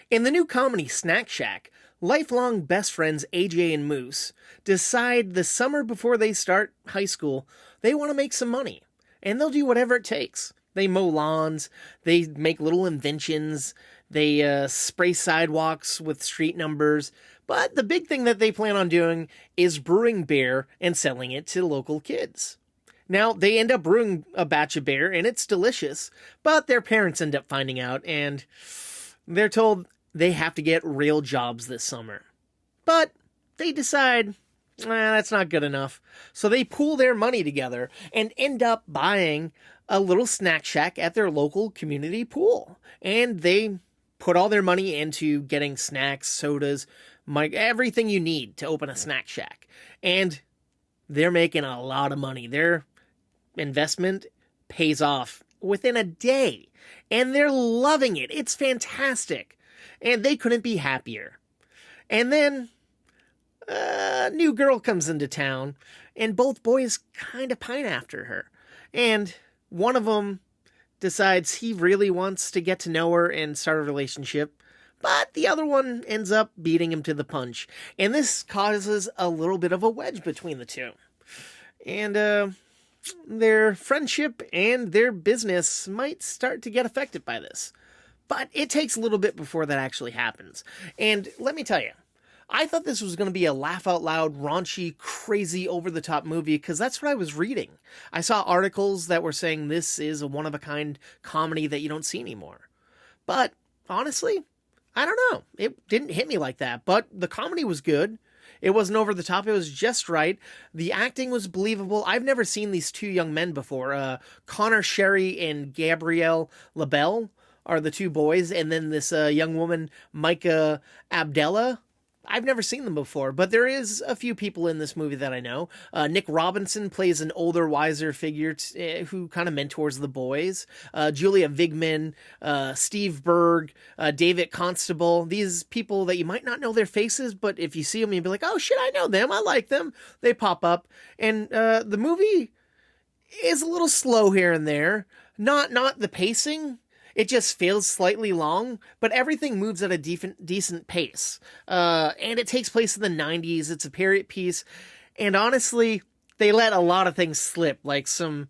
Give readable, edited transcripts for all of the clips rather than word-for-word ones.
In the new comedy Snack Shack, lifelong best friends AJ and Moose decide the summer before they start high school they want to make some money, and they'll do whatever it takes. They mow lawns, they make little inventions, they spray sidewalks with street numbers, but the big thing that they plan on doing is brewing beer and selling it to local kids. Now, they end up brewing a batch of beer, and it's delicious, but their parents end up finding out, and they're told they have to get real jobs this summer. But they decide, that's not good enough. So they pool their money together and end up buying a little snack shack at their local community pool. And they put all their money into getting snacks, sodas, everything you need to open a snack shack. And they're making a lot of money. Their investment pays off within a day. And they're loving it. It's fantastic. And they couldn't be happier. And then a new girl comes into town, and both boys kind of pine after her. And one of them decides he really wants to get to know her and start a relationship, but the other one ends up beating him to the punch. And this causes a little bit of a wedge between the two. And their friendship and their business might start to get affected by this. But it takes a little bit before that actually happens. And let me tell you, I thought this was going to be a laugh-out-loud, raunchy, crazy, over-the-top movie, because that's what I was reading. I saw articles that were saying this is a one-of-a-kind comedy that you don't see anymore. But, honestly, I don't know. It didn't hit me like that, but the comedy was good. It wasn't over the top. It was just right. The acting was believable. I've never seen these two young men before. Conor Sherry and Gabriel LaBelle are the two boys, and then this young woman, Mika Abdalla. I've never seen them before, but there is a few people in this movie that I know. Nick Robinson plays an older, wiser figure who kind of mentors the boys. Julia Vigman, Steve Berg, David Constable. These people that you might not know their faces, but if you see them, you'll be like, oh shit, I know them. I like them. They pop up. And the movie is a little slow here and there. Not the pacing. It just feels slightly long, but everything moves at a decent pace. And it takes place in the 90s. It's a period piece. And honestly, they let a lot of things slip, like some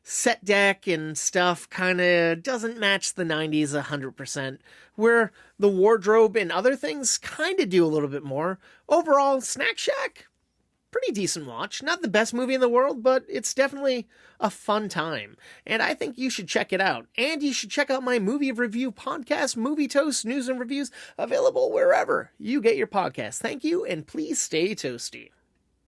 set deck and stuff kind of doesn't match the 90s 100%, where the wardrobe and other things kind of do a little bit more. Overall, Snack Shack, pretty decent watch. Not the best movie in the world, but it's definitely a fun time. And I think you should check it out. And you should check out my movie review podcast, Movie Toast News and Reviews, available wherever you get your podcasts. Thank you, and please stay toasty.